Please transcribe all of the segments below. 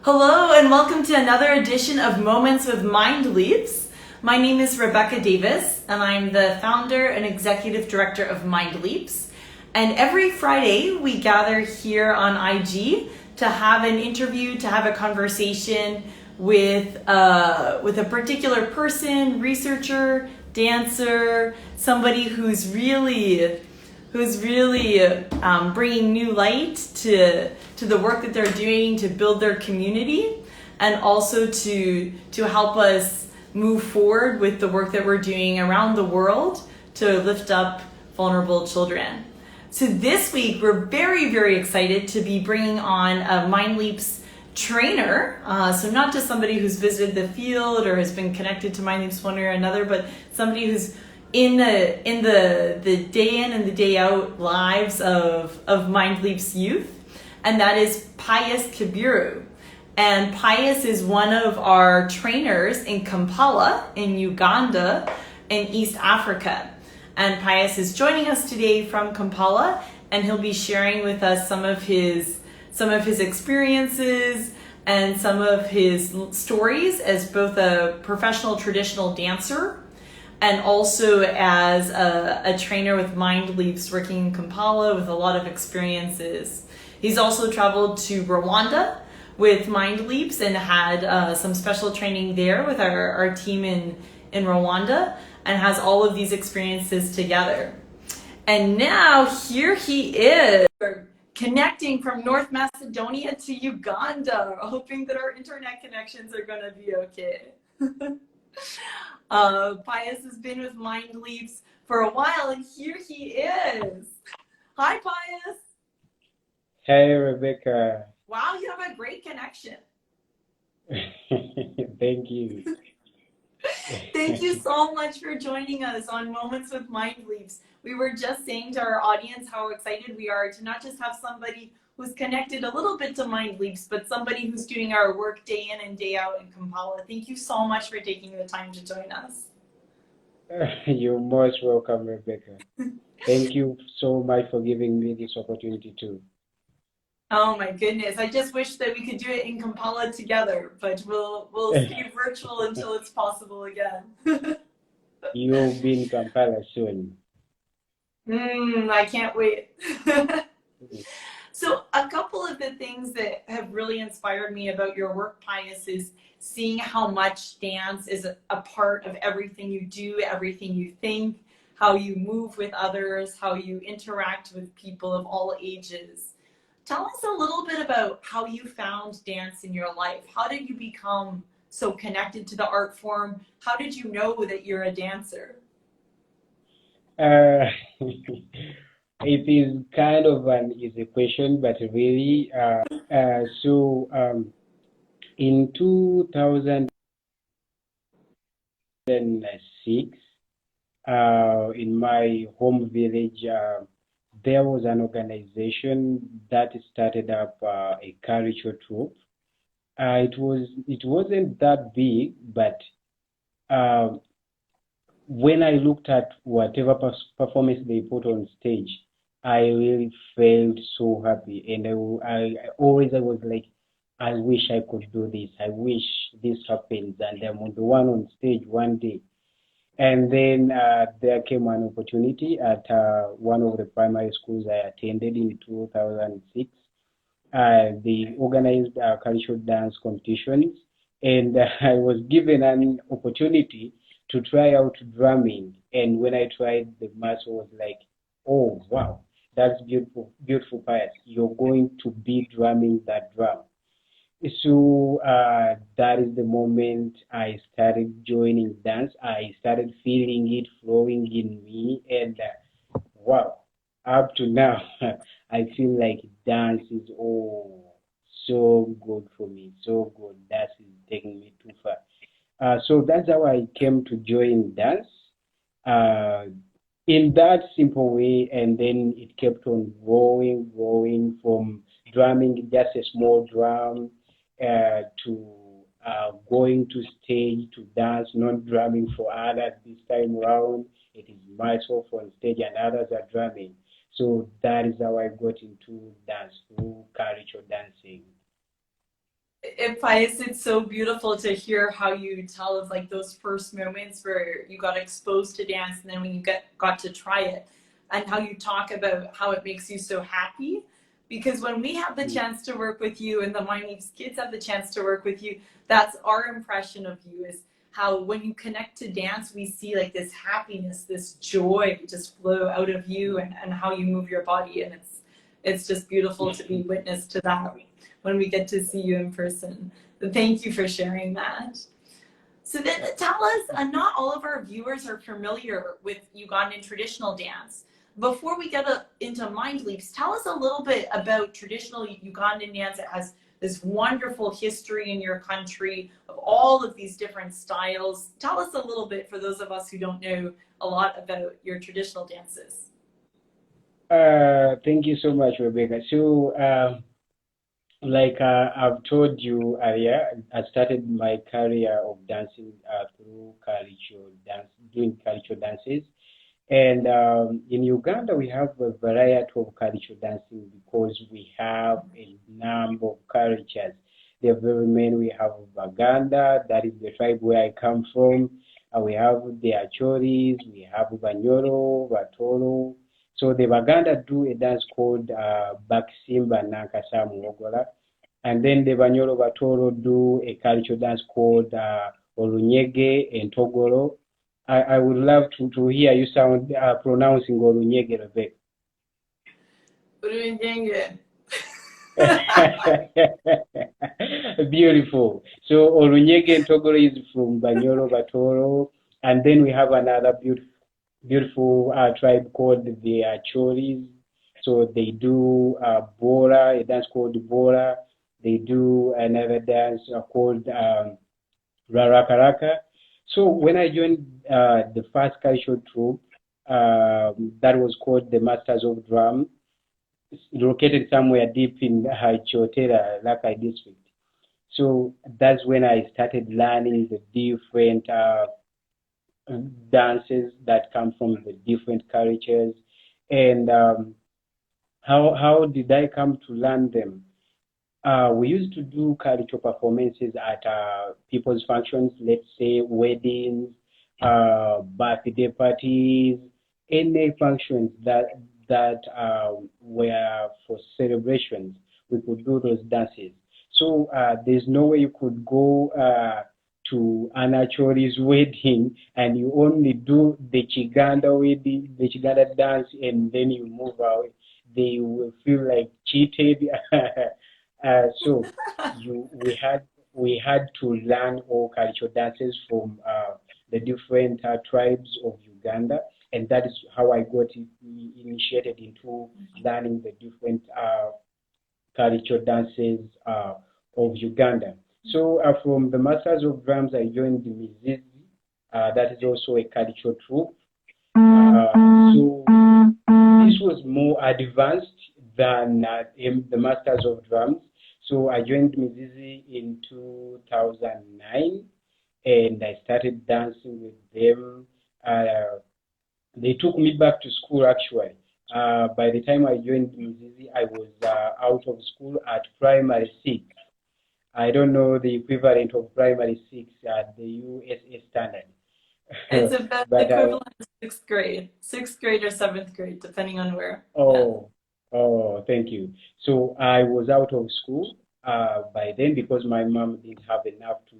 Hello and welcome to another edition of Moments with Mindleaps. My name is Rebecca Davis and I'm the founder and executive director of Mindleaps. And every Friday we gather here on IG to have an interview, to have a conversation with a particular person, researcher, dancer, somebody who's really bringing new light to the work that they're doing to build their community, and also to help us move forward with the work that we're doing around the world to lift up vulnerable children. So this week we're very, very excited to be bringing on a Mindleaps trainer. So not just somebody who's visited the field or has been connected to Mindleaps one way or another, but somebody who's in the day in and the day out lives of Mindleaps youth, and that is Pius Kiberu. And Pius is one of our trainers in Kampala in Uganda in East Africa. And Pius is joining us today from Kampala, and he'll be sharing with us some of his experiences and some of his stories as both a professional traditional dancer and also as a trainer with Mindleaps working in Kampala with a lot of experiences. He's also traveled to Rwanda with Mindleaps and had some special training there with our team in Rwanda, and has all of these experiences together. And now here he is, connecting from North Macedonia to Uganda, hoping that our internet connections are going to be okay. Pius has been with Mindleaps for a while, and here he is. Hi, Pius. Hey, Rebecca. Wow, you have a great connection. Thank you. Thank you so much for joining us on Moments with Mindleaps. We were just saying to our audience how excited we are to not just have somebody who's connected a little bit to Mindleaps, but somebody who's doing our work day in and day out in Kampala. Thank you so much for taking the time to join us. You're most welcome, Rebecca. Thank you so much for giving me this opportunity too. Oh my goodness, I just wish that we could do it in Kampala together, but we'll stay virtual until it's possible again. You'll be in Kampala soon. I can't wait. So a couple of the things that have really inspired me about your work, Pius, is seeing how much dance is a part of everything you do, everything you think, how you move with others, how you interact with people of all ages. Tell us a little bit about how you found dance in your life. How did you become so connected to the art form? How did you know that you're a dancer? Uh, it is kind of an easy question, but really, in 2006, in my home village, there was an organization that started up a cultural troupe. It wasn't that big, but uh, when I looked at whatever performance they put on stage, I really felt so happy, and I was like, I wish I could do this. I wish this happens, and I'm on the one on stage one day. And then there came an opportunity at one of the primary schools I attended in 2006. They organized cultural dance competitions, and I was given an opportunity to try out drumming. And when I tried, the master was like, "Oh, wow, that's beautiful, beautiful, Pius. You're going to be drumming that drum." So that is the moment I started joining dance. I started feeling it flowing in me, and wow, up to now, I feel like dance is so good for me, so good. Dance is taking me too far. So that's how I came to join dance uh, in that simple way, and then it kept on growing from drumming, just a small drum, to going to stage to dance, not drumming for others this time around. It is myself on stage and others are drumming. So that is how I got into dance through cultural dancing. Pius, it's so beautiful to hear how you tell of like those first moments where you got exposed to dance and then when you got to try it and how you talk about how it makes you so happy. Because when we have the chance to work with you and the Mindleaps kids have the chance to work with you, that's our impression of you is how when you connect to dance, we see like this happiness, this joy just flow out of you and how you move your body. And it's just beautiful to be witness to that when we get to see you in person. So thank you for sharing that. So then tell us, not all of our viewers are familiar with Ugandan traditional dance. Before we get into Mindleaps, tell us a little bit about traditional Ugandan dance. It has this wonderful history in your country of all of these different styles. Tell us a little bit for those of us who don't know a lot about your traditional dances. Thank you so much, Rebecca. So, like I've told you earlier, I started my career of dancing through cultural dance, doing cultural dances. And in Uganda, we have a variety of cultural dancing because we have a number of cultures. There are very many. We have Baganda, that is the tribe where I come from. We have the Achoris, we have Banyoro, Batoro. So the Baganda do a dance called Bakisimba Nankasa Muogola. And then the Banyoro Batoro do a cultural dance called Olunyege and Togoro. I would love to hear you sound pronouncing Olunyege, Rebecca. Beautiful. So Olunyege and Togoro is from Banyoro Batoro. And then we have another beautiful tribe called the Choris. So they do Bora, a dance called Bora. They do another dance called Rarakaraka. So when I joined the first cultural troupe, that was called the Masters of Drum, located somewhere deep in Chotera, Lakai district. So that's when I started learning the different dances that come from the different cultures. And how did I come to learn them? We used to do cultural performances at people's functions, let's say weddings, birthday parties, any functions that were for celebrations. We could do those dances. So there's no way you could go to Anna Chori's wedding and you only do the Chiganda wedding, the Chiganda dance, and then you move away. They will feel like cheated. So we had to learn all cultural dances from the different tribes of Uganda, and that is how I got initiated into learning the different cultural dances of Uganda. So from the Masters of Drums, I joined the Mizizi. That is also a cultural troupe. So this was more advanced than the Masters of Drums. So I joined Mizizi in 2009 and I started dancing with them. They took me back to school actually. By the time I joined Mizizi, I was out of school at primary six. I don't know the equivalent of primary six at the USA standard. It's about the but equivalent of sixth grade or seventh grade, depending on where. Oh, oh, thank you. So I was out of school by then because my mom didn't have enough to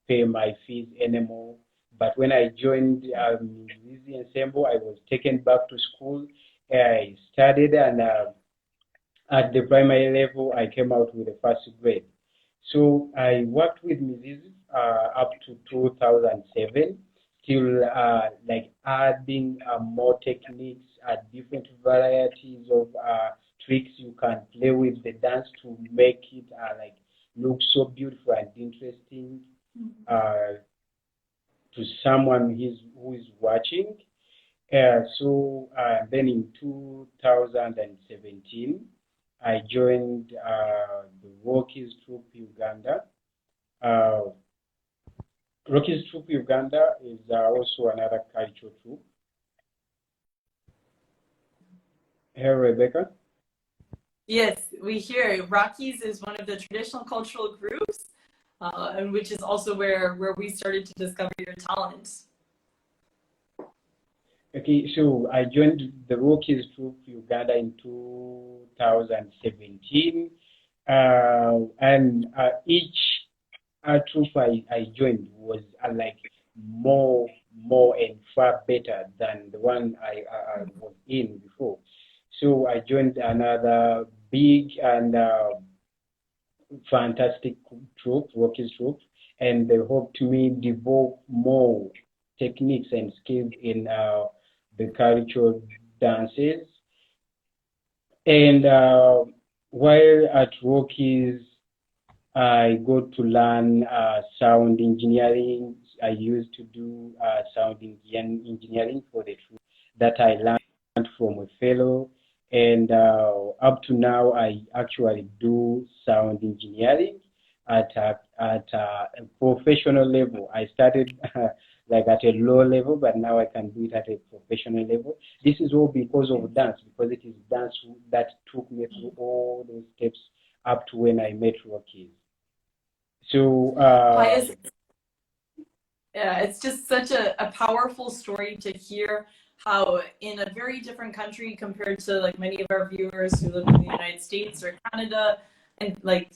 pay my fees anymore. But when I joined Lizzie Ensemble, I was taken back to school. I studied, and at the primary level, I came out with the first grade. So I worked with Mrs. Up to 2007, still like adding more techniques, different varieties of tricks you can play with the dance to make it like look so beautiful and interesting to someone who is watching. So then in 2017, I joined the Rockies Troop Uganda. Uh, Rockies Troop Uganda is also another cultural troop. Hey, Rebecca. Yes, we hear Rockies is one of the traditional cultural groups, and which is also where we started to discover your talent. Okay, so I joined the Rockies Troop Uganda in 2017, and each troop I joined was like more and far better than the one I was in before. So I joined another big and fantastic troop, Rockies troop, and they helped me develop more techniques and skills in the cultural dances. And while at Rockies, I got to learn sound engineering. I used to do engineering for the troop that I learned from a fellow. And up to now, I actually do sound engineering at a professional level. I started like at a low level, but now I can do it at a professional level. This is all because of dance, because it is dance that took me through all those steps up to when I met Rockies. So, Pius, yeah, it's just such a powerful story to hear how in a very different country compared to like many of our viewers who live in the United States or Canada, and like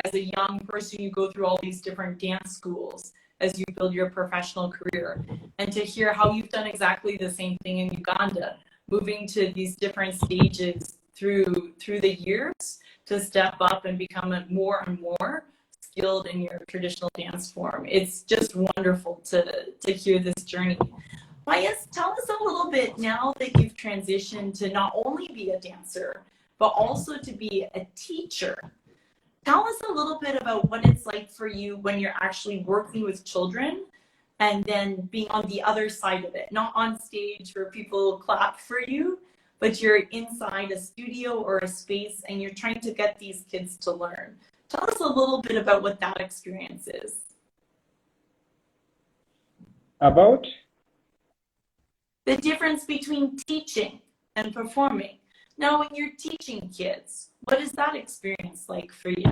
as a young person you go through all these different dance schools as you build your professional career, and to hear how you've done exactly the same thing in Uganda, moving to these different stages through the years to step up and become more and more skilled in your traditional dance form. It's just wonderful to hear this journey. Pius, tell us a little bit now that you've transitioned to not only be a dancer, but also to be a teacher. Tell us a little bit about what it's like for you when you're actually working with children and then being on the other side of it, not on stage where people clap for you, but you're inside a studio or a space and you're trying to get these kids to learn. Tell us a little bit about what that experience is. about The difference between teaching and performing. Now, when you're teaching kids, what is that experience like for you?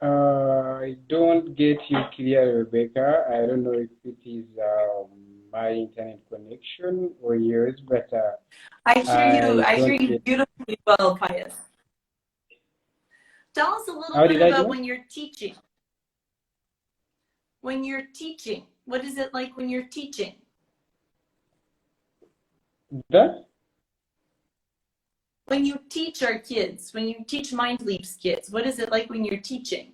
I don't get you clear, Rebecca. I don't know if it is my internet connection or yours, but I I hear don't you get. beautifully well, Pius. Tell us a little How bit did I about do? when you're teaching. When you're teaching, what is it like when you're teaching? That? When you teach our kids, when you teach Mindleaps kids, what is it like when you're teaching?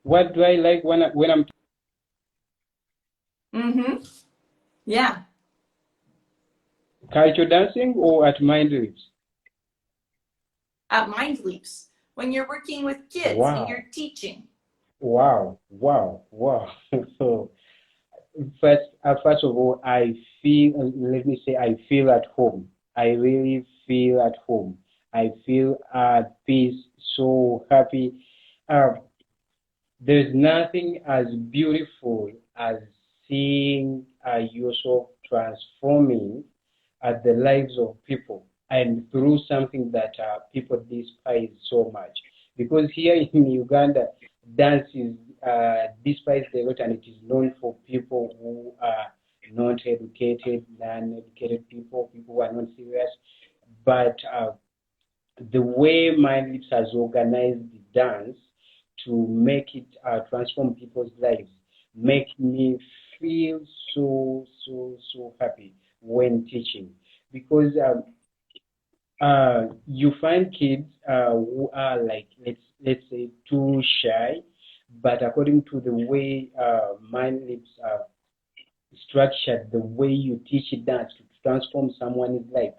What do I like when I'm Mm-hmm. Yeah. culture dancing or at Mindleaps? At Mindleaps, when you're working with kids and Wow, you're teaching. wow. So first of all, I feel. Let me say, I feel at home. I really feel at home. I feel at peace, so happy. Uh, There's nothing as beautiful as seeing yourself transforming the lives of people and through something that people despise so much. Because here in Uganda, dance is despised a lot and it is known for people who are not educated, non-educated people, people who are not serious. But the way Mindleaps has organized the dance to make it transform people's lives make me feel so happy when teaching because you find kids who are like let's say too shy, but according to the way Mindleaps structured, the way you teach dance to transform someone's life.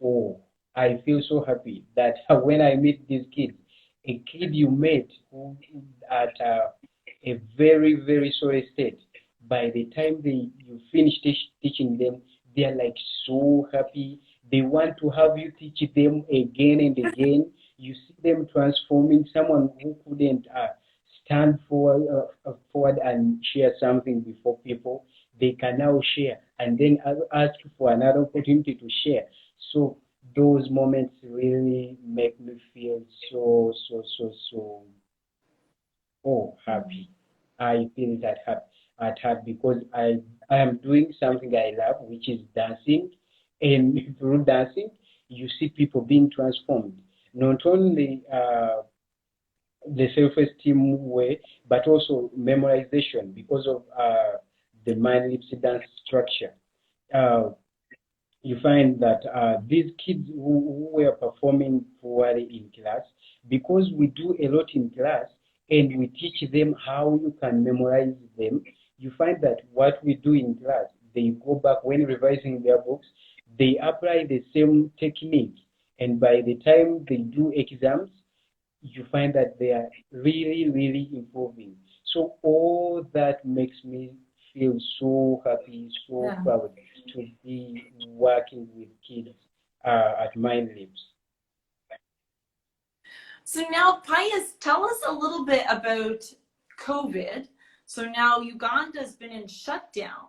Oh, I feel so happy that when I meet these kids, a kid you met who at a very sorry state, by the time you finish teaching them, they are like so happy. They want to have you teach them again and again. You see them transforming someone who couldn't stand forward and share something before people. They can now share and then ask for another opportunity to share. So those moments really make me feel so happy. I feel that happy at heart because I am doing something I love, which is dancing, and through dancing, you see people being transformed. Not only the self-esteem way, but also memorization because of the Mindleaps dance structure. Uh, you find that these kids who were performing poorly in class, because we do a lot in class and we teach them how you can memorize them, you find that what we do in class, they go back when revising their books, they apply the same technique. And by the time they do exams, you find that they are really improving. So all that makes me feel so happy, so Yeah. proud to be working with kids at Mindleaps. So now, Pius, tell us a little bit about COVID. So now Uganda's been in shutdown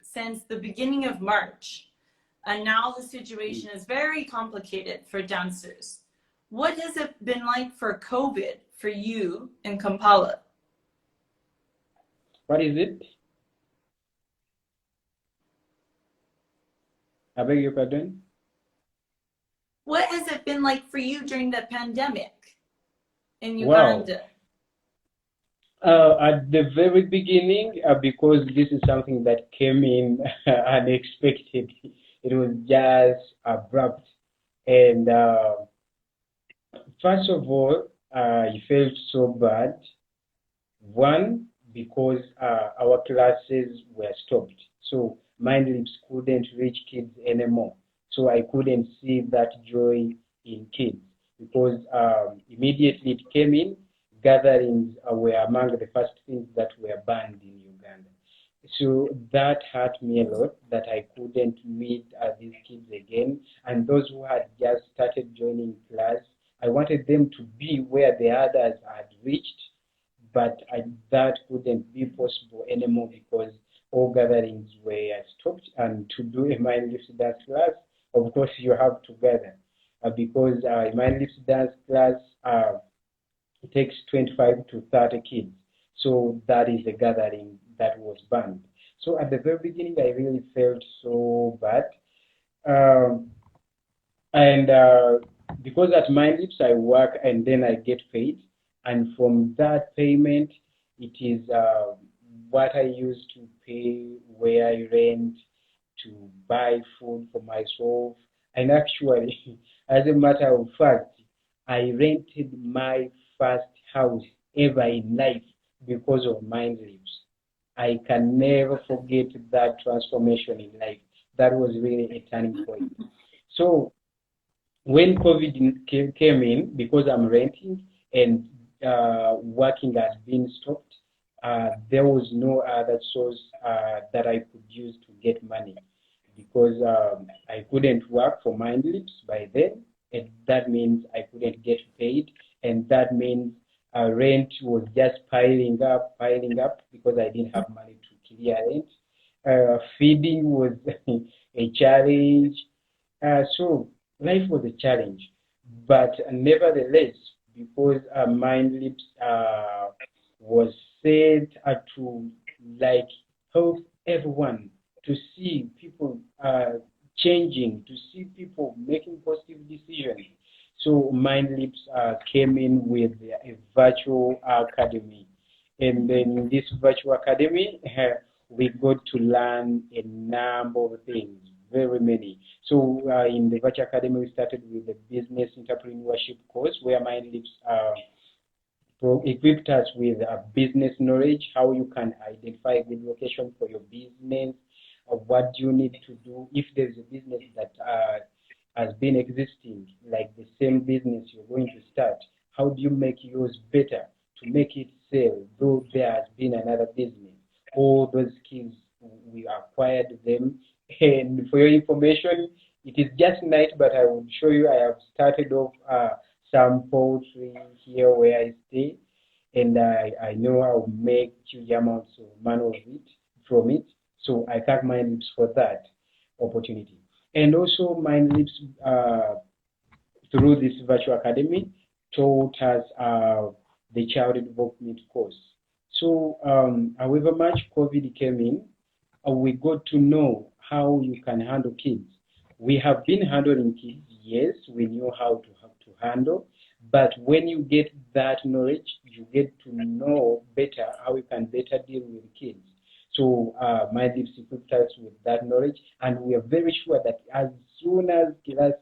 since the beginning of March, and now the situation is very complicated for dancers. What has it been like for COVID for you in Kampala? What is it? I beg your pardon? What has it been like for you during the pandemic in Wow. Uganda? At the very beginning, because this is something that came in unexpected, it was just abrupt. And first of all, I felt so bad. One, because our classes were stopped. So Mindleaps couldn't reach kids anymore. So I couldn't see that joy in kids because immediately it came in, gatherings were among the first things that were banned in Uganda. So that hurt me a lot that I couldn't meet these kids again. And those who had just started joining class, I wanted them to be where the others had reached, but that couldn't be possible anymore because all gatherings were stopped. And to do a mindless dance class, of course, you have to gather because a mindless dance class it takes 25 to 30 kids. So that is a gathering that was banned. So at the very beginning, I really felt so bad. Um, and because at Mindleaps I work and then I get paid, and from that payment, it is what I use to pay where I rent, to buy food for myself, and actually, as a matter of fact, I rented my first house ever in life because of Mindleaps. I can never forget that transformation in life. That was really a turning point. So when COVID came in, because I'm renting and working has been stopped, there was no other source that I could use to get money because I couldn't work for Mindlips by then, and that means I couldn't get paid, and that means rent was just piling up because I didn't have money to clear rent. Feeding was a challenge, so life was a challenge, but nevertheless, because Mindlips was set to like help everyone to see people changing, to see people making positive decisions. So Mindlips came in with a virtual academy, and then in this virtual academy, we got to learn a number of things, very many. So in the Virtual Academy, we started with the business entrepreneurship course where Mindleaps equipped us with business knowledge, how you can identify a good location for your business, what do you need to do if there's a business that has been existing, like the same business you're going to start. How do you make yours better to make it sell, though there has been another business? All those skills, we acquired them. And for your information, it is just night, but I will show you. I have started off some poultry here where I stay, and I know I'll make huge amounts of money of it from it. So I thank my lips for that opportunity. And also Mindleaps through this virtual academy taught us the child development course. So however much COVID came in, we got to know how you can handle kids. We have been handling kids, yes, we knew how to handle, but when you get that knowledge, you get to know better how you can better deal with kids. So Mindleaps equipped us with that knowledge, and we are very sure that as soon as class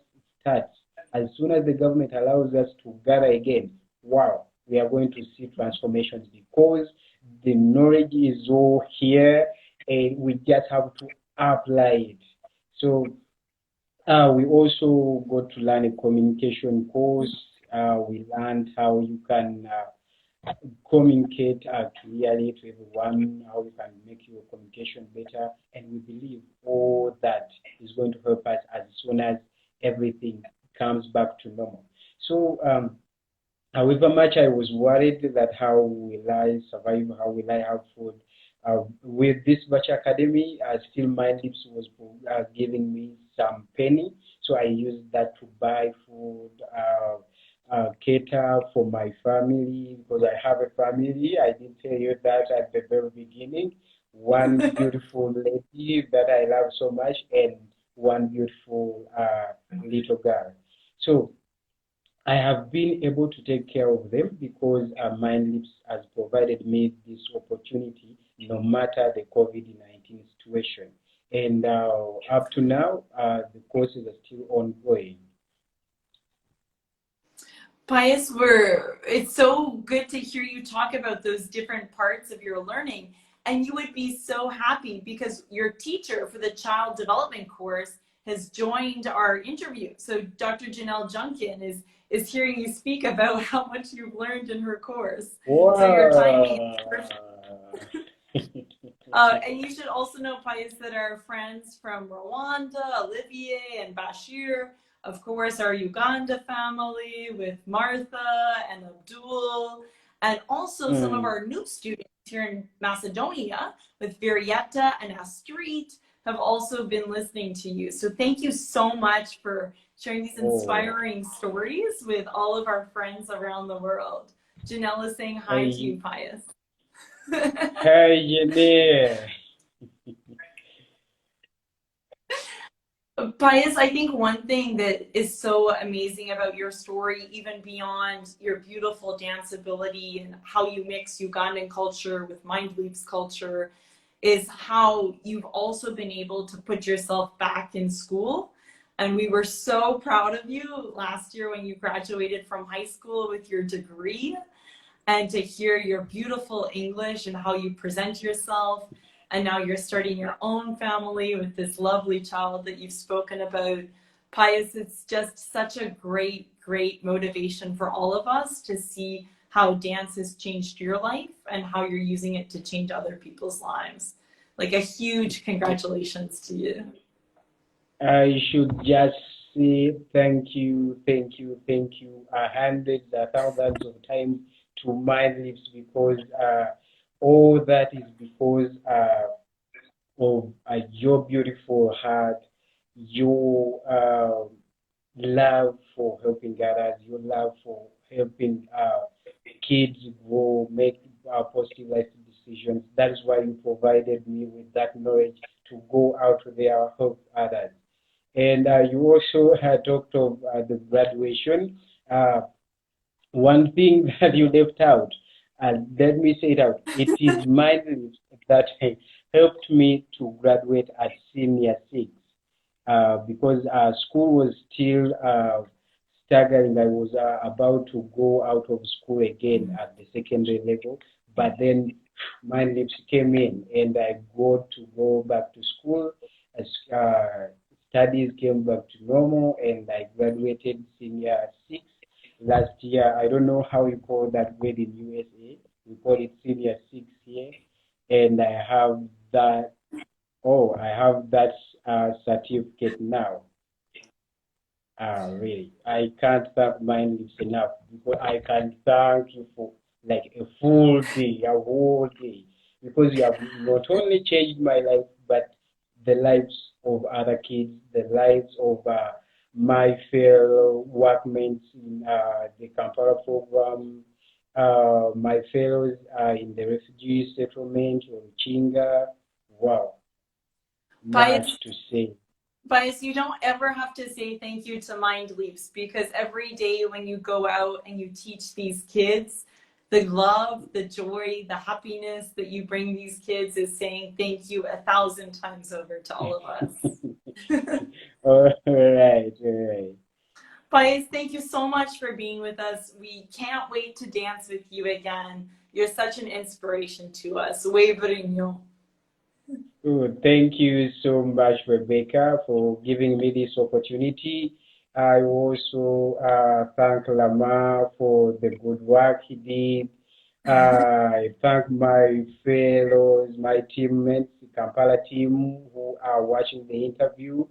starts, as soon as the government allows us to gather again, wow, we are going to see transformations because the knowledge is all here and we just have to apply it. So we also got to learn a communication course. We learned how you can communicate clearly to everyone, how you can make your communication better. And we believe all that is going to help us as soon as everything comes back to normal. So, however much I was worried that how will I survive, how will I have food, with this virtual academy, still Mindleaps was giving me some penny, so I used that to buy food, cater for my family because I have a family. I didn't tell you that at the very beginning. One beautiful lady that I love so much, and one beautiful little girl. So I have been able to take care of them because Mindleaps has provided me this opportunity no matter the COVID-19 situation. And up to now, the courses are still ongoing. Pius, it's so good to hear you talk about those different parts of your learning. And you would be so happy because your teacher for the child development course has joined our interview. So Dr. Janelle Junkin is hearing you speak about how much you've learned in her course. So your timing is perfect. And you should also know, Pius, that our friends from Rwanda, Olivier and Bashir, of course, our Uganda family with Martha and Abdul, and also some of our new students here in Macedonia with Virietta and Astrid have also been listening to you. So thank you so much for sharing these inspiring stories with all of our friends around the world. Janelle is saying hi to you, Pius. Hey, Janelle. Pius, I think one thing that is so amazing about your story, even beyond your beautiful dance ability and how you mix Ugandan culture with Mindleaps culture, is how you've also been able to put yourself back in school. And we were so proud of you last year when you graduated from high school with your degree, and to hear your beautiful English and how you present yourself. And now you're starting your own family with this lovely child that you've spoken about. Pius, it's just such a great motivation for all of us to see how dance has changed your life and how you're using it to change other people's lives. Like a huge congratulations to you. I should just say thank you, thank you, thank you, hundreds, thousands of times to Mindleaps because all that is because of your beautiful heart, your love for helping others, your love for helping kids grow, make positive life decisions. That is why you provided me with that knowledge to go out there and help others. And you also talked of the graduation. One thing that you left out, and let me say it out, it is Mindleaps that helped me to graduate at senior six because school was still staggering. I was about to go out of school again at the secondary level, but then Mindleaps came in and I got to go back to school. As, studies came back to normal and I graduated senior six last year. I don't know how you call that grade in USA. We call it senior six here, and I have that. Oh, I have that certificate now. Really, I can't thank Mindleaps enough because I can thank you for like a full day, a whole day, because you have not only changed my life, but the lives of other kids, the lives of my fellow workmates in the Kampala program, my fellows in the refugee settlement or Chinga. Wow, much Pius, to say. Pius, you don't ever have to say thank you to Mindleaps because every day when you go out and you teach these kids, the love, the joy, the happiness that you bring these kids is saying thank you 1,000 times over to all of us. All right, all right. Pius, thank you so much for being with us. We can't wait to dance with you again. You're such an inspiration to us. Waverinho. Oh, thank you so much, Rebecca, for giving me this opportunity. I also thank Lamar for the good work he did. I thank my fellows, my teammates, the Kampala team who are watching the interview.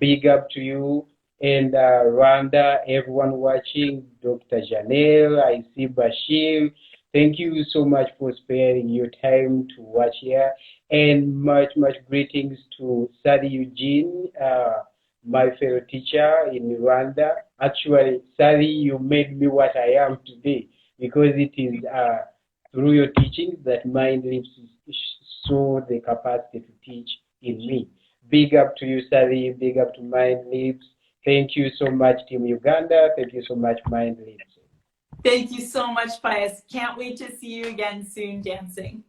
Big up to you. And Rwanda, everyone watching, Dr. Janelle, I see Bashir. Thank you so much for sparing your time to watch here. And much greetings to Sadi Eugene, my fellow teacher in Rwanda. Actually, Sadi, you made me what I am today because it is through your teachings that Mindleaps saw the capacity to teach in me. Big up to you, Sadi. Big up to Mindleaps. Thank you so much, Team Uganda. Thank you so much, Mindleaps. Thank you so much, Pius. Can't wait to see you again soon dancing.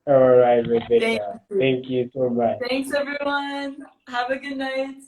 All right, Thank Rebecca. you. Thank you so much. Thanks, everyone. Have a good night.